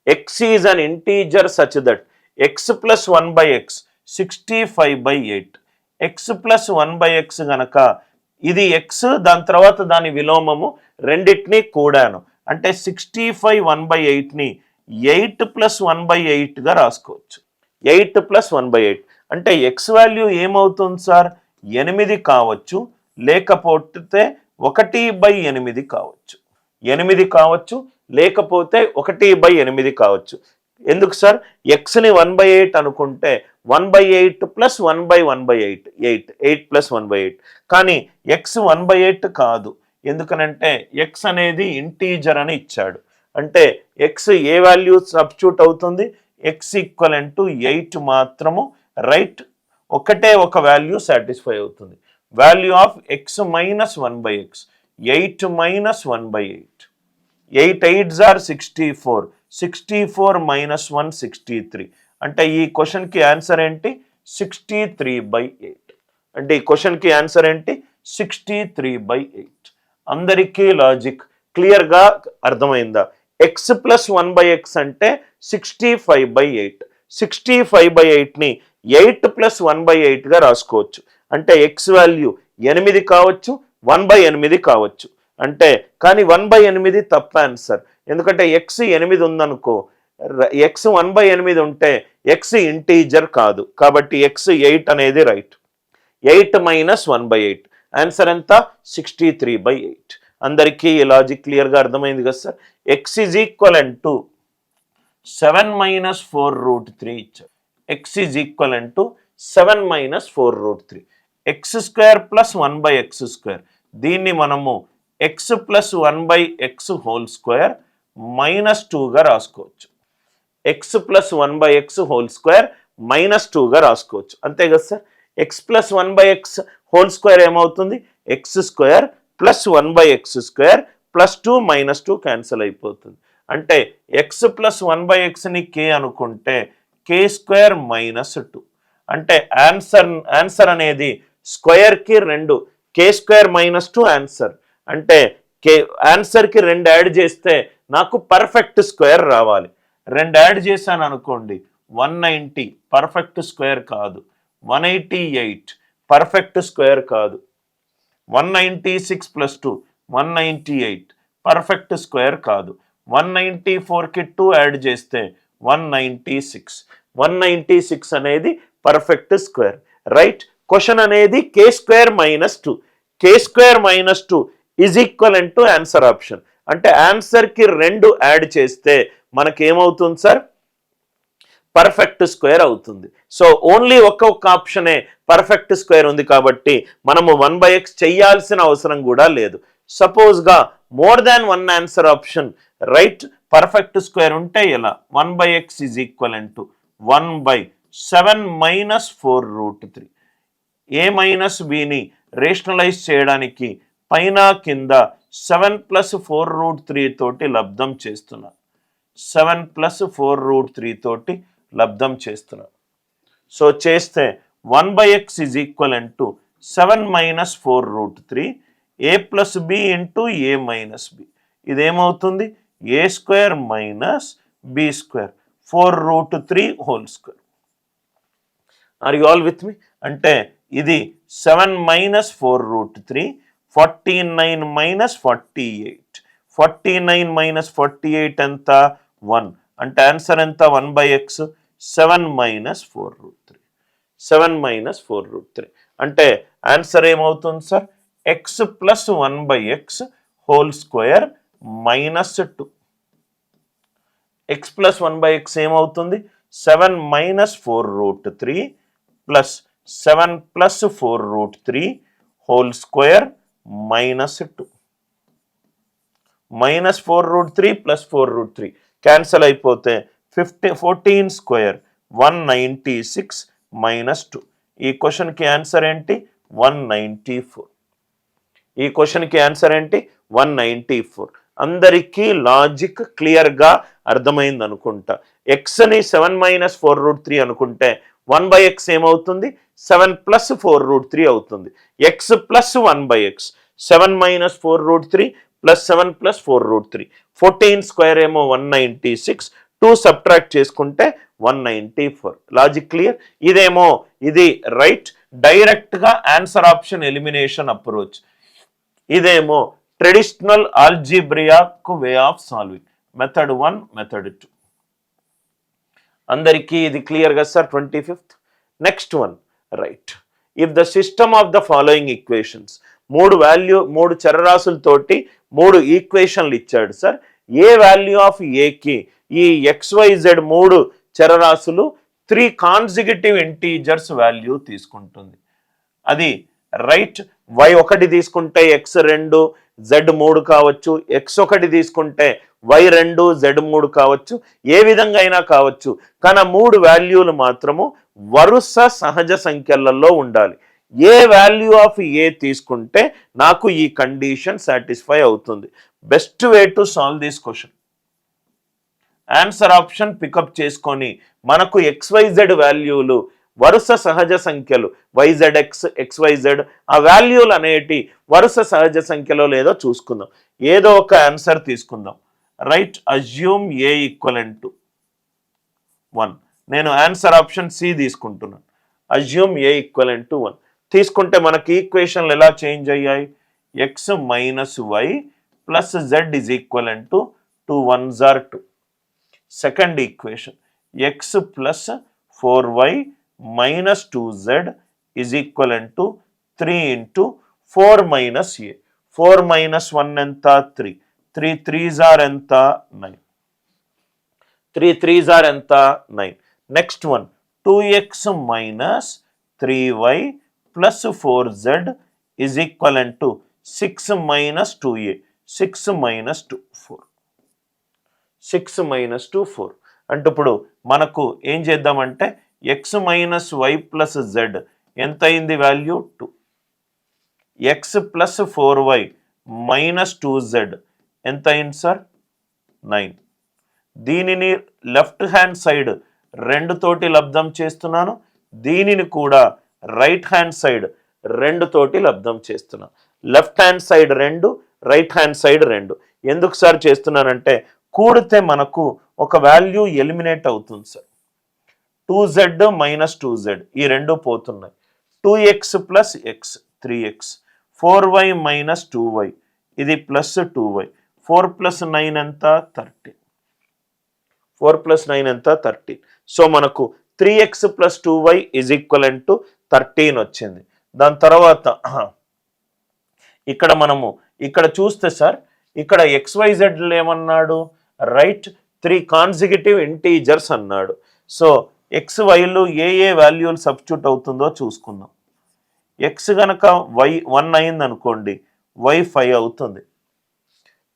x is an integer such that x plus 1 by x 65/8. x plus 1 by x గనక ఇది x, దాని తర్వాత దాని విలోమము రెండిటిని కూడాను, అంటే 65 1/8ని 8 plus 1/8గా రాసుకోవచ్చు. 8 plus 1/8 అంటే x వాల్యూ ఏమవుతుంది సార్? 8 కావచ్చు, లేకపోతే 1/8 కావచ్చు. 8 కావచ్చు, లేకపోతే 1/8 కావచ్చు. ఎందుకు సార్? ఎక్స్ని 1/8 అనుకుంటే 1/8 ప్లస్ 1/1/8 8 ప్లస్ 1/8. కానీ ఎక్స్ 1/8 కాదు. ఎందుకనంటే ఎక్స్ అనేది ఇంటీజర్ అని ఇచ్చాడు. అంటే ఎక్స్ ఏ వాల్యూ సబ్స్టిట్యూట్ అవుతుంది? ఎక్స్ ఈక్వలెంట్ టు 8 మాత్రము, రైట్? ఒకటే ఒక వాల్యూ సాటిస్ఫై అవుతుంది. Value of X minus 1/x 8 minus 1/8. 8 8s are 64. 64 minus 1 63. అంటే ఈ క్వశ్చన్కి ఆన్సర్ ఏంటి? 63/8. అంటే ఈ క్వశ్చన్కి ఆన్సర్ ఏంటి? 63/8. అందరికీ లాజిక్ క్లియర్గా అర్థమైందా? ఎక్స్ ప్లస్ 1/x అంటే 65/8. 65/8ని 8 ప్లస్ 1/8గా రాసుకోవచ్చు. అంటే ఎక్స్ వాల్యూ 8 కావచ్చు, 1/8 కావచ్చు. అంటే కానీ 1/8 తప్ప ఆన్సర్. ఎందుకంటే ఎక్స్ 8 ఉందనుకో, ఎక్స్ 1/8 ఉంటే ఎక్స్ ఇంటీజర్ కాదు, కాబట్టి ఎక్స్ 8 అనేది రైట్. 8 మైనస్ 1/8 ఆన్సర్ ఎంత? 63/8. అందరికీ ఈ లాజిక్ క్లియర్గా అర్థమైంది కదా sir? X is equivalent to 7 minus 4√3 ఇచ్చారు. X is equivalent to 7 minus 4√3. X square plus 1/x². దీన్ని మనము x plus 1/x whole square minus 2గా రాసుకోవచ్చు. X plus 1/x whole square minus 2గా రాసుకోవచ్చు. అంతే కదా sir? X plus 1/x whole square ఏమవుతుంది? X square plus 1/x² plus 2 minus 2 cancel అయిపోతుంది. అంటే ఎక్స్ ప్లస్ 1/xని కే అనుకుంటే k² మైనస్ 2. అంటే ఆన్సర్ అనేది స్క్వేర్కి 2, k² మైనస్ 2 ఆన్సర్. అంటే ఆన్సర్కి 2 యాడ్ చేస్తే నాకు పర్ఫెక్ట్ స్క్వేర్ రావాలి. 2 యాడ్ చేశాను అనుకోండి, 190 పర్ఫెక్ట్ స్క్వేర్ కాదు, 188 పర్ఫెక్ట్ స్క్వేర్ కాదు, 196 ప్లస్ 2 198 పర్ఫెక్ట్ స్క్వేర్ కాదు, 194కి 2 యాడ్ చేస్తే 196. 196 అనేది పర్ఫెక్ట్ స్క్వేర్, రైట్? క్వశ్చన్ అనేది k² minus 2. k² minus 2 is equivalent to answer option. అంటే ఆన్సర్కి 2 యాడ్ చేస్తే మనకేమవుతుంది సార్? పర్ఫెక్ట్ స్క్వేర్ అవుతుంది. సో ఓన్లీ ఒక్కొక్క ఆప్షనే పర్ఫెక్ట్ స్క్వేర్ ఉంది కాబట్టి మనము 1/x చెయ్యాల్సిన అవసరం కూడా లేదు. సపోజ్గా more than 1 answer option, right? Perfect square ఉంటే ఎలా? 1/x is equivalent to 1/7 minus 4√3. A minus బిని రేషనలైజ్ చేయడానికి పైన కింద 7 ప్లస్ 4√3 తోటి లబ్ధం చేస్తున్నా. 7 ప్లస్ 4√3 తోటి లబ్ధం చేస్తున్నా. సో చేస్తే 1/x is equivalent to 7 minus 4√3 a plus b into a minus b. ఇదేమవుతుంది? a² minus b² 4√3 whole square. Are you all with me? అంటే ఇది 7 మైనస్ 4√3 49 మైనస్ 48. 49 మైనస్ 48 ఎంత? 1. అంటే ఆన్సర్ ఎంత? 1/x 7 minus 4√3. 7 మైనస్ 4√3 అంటే ఆన్సర్ ఏమవుతుంది sir? X plus 1/x whole square minus 2. X plus 1/x ఏమవుతుంది? 7 minus 4√3 plus 7 plus 4√3 whole square minus 2. Minus 4√3 plus 4√3 cancel అయిపోతే 14 square 196 minus 2. ఈ క్వశ్చన్కి ఆన్సర్ ఏంటి? 194. ఈ క్వశ్చన్కి ఆన్సర్ ఏంటి? 194. అందరికీ లాజిక్ క్లియర్గా అర్థమైంది అనుకుంటా. ఎక్స్ని 7 మైనస్ 4√3 అనుకుంటే 1/x ఏమవుతుంది? 7 ప్లస్ 4√3 అవుతుంది. X plus 1/x 7 minus 4√3 plus 7 plus 4√3 14 square ఏమో 196, 2 సబ్ట్రాక్ట్ చేసుకుంటే 194. Logic clear? ఇదేమో ఇది రైట్ డైరెక్ట్గా ఆన్సర్ ఆప్షన్ ఎలిమినేషన్ అప్రోచ్, ఇదేమో ట్రెడిషనల్ ఆల్జీబ్రియాకు way of solving. Method 1, method 2. అందరికీ ఇది క్లియర్ కదా sir? 25th. Next one right, if the system of the following equations, మూడు చరరాశులతోటి 3 ఈక్వేషన్లు ఇచ్చాడు సార్. ఏ వాల్యూ ఆఫ్ ఏకి ఈ XYZ 3 చరరాశులు 3 కాన్సిక్యూటివ్ ఇంటీజర్స్ వాల్యూ తీసుకుంటుంది. అది రైట్ y1 తీసుకుంటే x2 z3 కావచ్చు, x1 తీసుకుంటే y2 z3 కావచ్చు, ఏ విధంగా అయినా కావచ్చు. కానీ 3 వాల్యూలు మాత్రము వరుస సహజ సంఖ్యలలో ఉండాలి. ఏ వాల్యూ ఆఫ్ ఏ తీసుకుంటే నాకు ఈ కండిషన్ సాటిస్ఫై అవుతుంది. Best way to solve this question, answer option pick up చేసుకొని మనకు XYZ వాల్యూలు వరుస సహజ సంఖ్యలు YZX XYZ ఆ వాల్యూలు అనేటి వరుస సహజ సంఖ్యలో లేదో చూసుకుందాం. ఏదో ఒక ఆన్సర్ తీసుకుందాం. Right, assume A equivalent to 1. నేను ఆన్సర్ ఆప్షన్ సి తీసుకుంటున్నాను. అజ్యూమ్ ఏ ఈక్వలెంట్ టు 1 తీసుకుంటే మనకి ఈక్వేషన్లు ఎలా చేంజ్ అయ్యాయి? x minus Y plus z is equivalent to 2 1s are 2. Second equation x plus 4y minus 2z is equivalent to 3 into 4 minus A. 4 minus 1 ఎంత? 3. 3 3s are ఎంత? 9. 3 3s are ఎంత? 9. Next one 2x minus 3y plus 4z is equivalent to 6 minus 2a. 6 minus 2 4. 6 minus 2 4 అంటే ఇప్పుడు మనకు ఏం చేద్దామంటే x minus Y plus Z ఎంత అయింది value? 2. x plus 4y minus 2z ఎంత అయింది సార్? 9. దీనిని లెఫ్ట్ హ్యాండ్ సైడ్ 2 తోటి లబ్ధం చేస్తున్నాను, దీనిని కూడా రైట్ హ్యాండ్ సైడ్ 2 తోటి లబ్ధం చేస్తున్నాను. Left hand side 2, right hand side 2. ఎందుకు సార్ చేస్తున్నానంటే కూడితే మనకు ఒక వాల్యూ ఎలిమినేట్ అవుతుంది సార్. 2z మైనస్ 2z ఈ 2 పోతున్నాయి. 2x plus x 3x, 4y minus 2y ఇది ప్లస్ 2y. 4 ప్లస్ 9 ఎంత? 13. 4 ప్లస్ 9 ఎంత? 13. సో మనకు 3x plus 2y is equivalent to 13 వచ్చింది. దాని తర్వాత ఇక్కడ మనము ఇక్కడ చూస్తే సార్ ఇక్కడ XYZ ఏమన్నాడు? రైట్ 3 కాన్సిక్యూటివ్ ఇంటీజర్స్ అన్నాడు. సో XYలు ఏ వాల్యూలు సబ్స్టిట్యూట్ అవుతుందో చూసుకుందాం. x గనక y 1 అయింది అనుకోండి, y 5 అవుతుంది.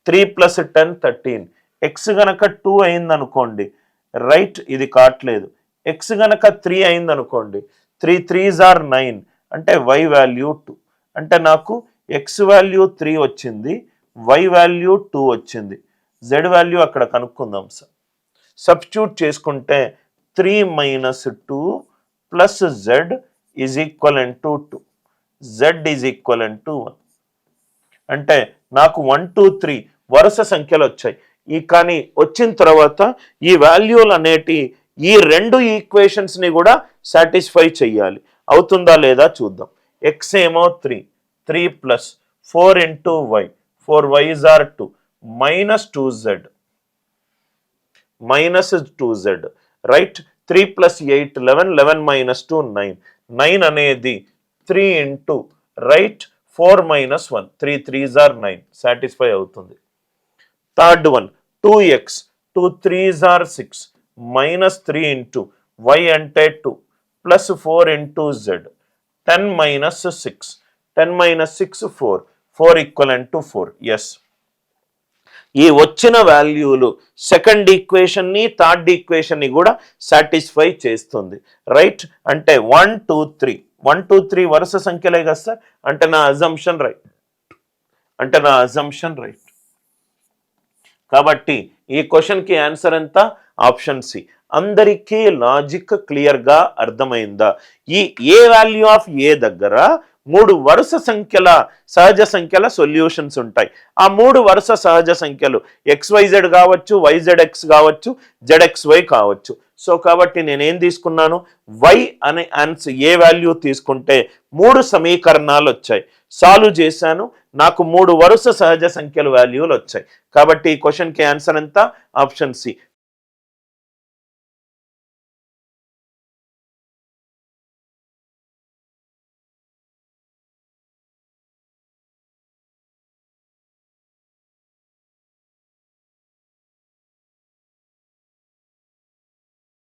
3 ప్లస్ 10 13. x గనక 2 అయింది అనుకోండి, రైట్ ఇది కావట్లేదు. x గనక 3 అయింది అనుకోండి, 3 3s are 9 అంటే y వాల్యూ 2. అంటే నాకు x వాల్యూ 3 వచ్చింది, y వాల్యూ 2 వచ్చింది. z వాల్యూ అక్కడ కనుక్కుందాం సార్. సబ్స్టిట్యూట్ చేసుకుంటే 3 minus 2 plus z is equivalent to 2. z is equivalent to 1. అంటే నాకు 1 2 3 వరుస సంఖ్యలు వచ్చాయి. కానీ వచ్చిన తర్వాత ఈ వాల్యూలు అనేటి ఈ 2 ఈక్వేషన్స్ని కూడా సాటిస్ఫై చెయ్యాలి. అవుతుందా లేదా చూద్దాం. x ఏమో 3, 3 plus 4 into y, 4y's are 2 minus 2z minus 2z right. 3 plus 8 11, 11 minus 2 9. 9 అనేది 3 into right 4 minus 1, 3 3s are 9 satisfy అవుతుంది. Third one 2x 2 3s are 6 minus 3 into y అంటే 2 plus 4 into z 10 minus 6, 10 minus 6 4, 4 equivalent to 4. Yes, ఈ వచ్చిన వాల్యూలు second ఈక్వేషన్ని third ఈక్వేషన్ని కూడా satisfy చేస్తుంది. Right అంటే 1 2 3 1 2 3 వరుస సంఖ్యలే కదా సార్. అంటే నా అజంప్షన్ రైట్. కాబట్టి ఈ క్వశ్చన్కి ఆన్సర్ ఎంత? Option C. అందరికీ లాజిక్ క్లియర్గా అర్థమైందా? ఈ ఏ వాల్యూ ఆఫ్ ఏ దగ్గర 3 వరుస సంఖ్యల సహజ సంఖ్యల సొల్యూషన్స్ ఉంటాయి. ఆ 3 వరుస సహజ సంఖ్యలు XYZ కావచ్చు, YZX కావచ్చు, ZXY కావచ్చు. సో కాబట్టి నేనేం తీసుకున్నాను, y అనే ఆన్సర్ ఏ వాల్యూ తీసుకుంటే 3 సమీకరణాలు వచ్చాయి, సాల్వ్ చేశాను, నాకు 3 వరుస సహజ సంఖ్యల వాల్యూలు వచ్చాయి. కాబట్టి ఈ క్వశ్చన్కి ఆన్సర్ ఎంత? Option C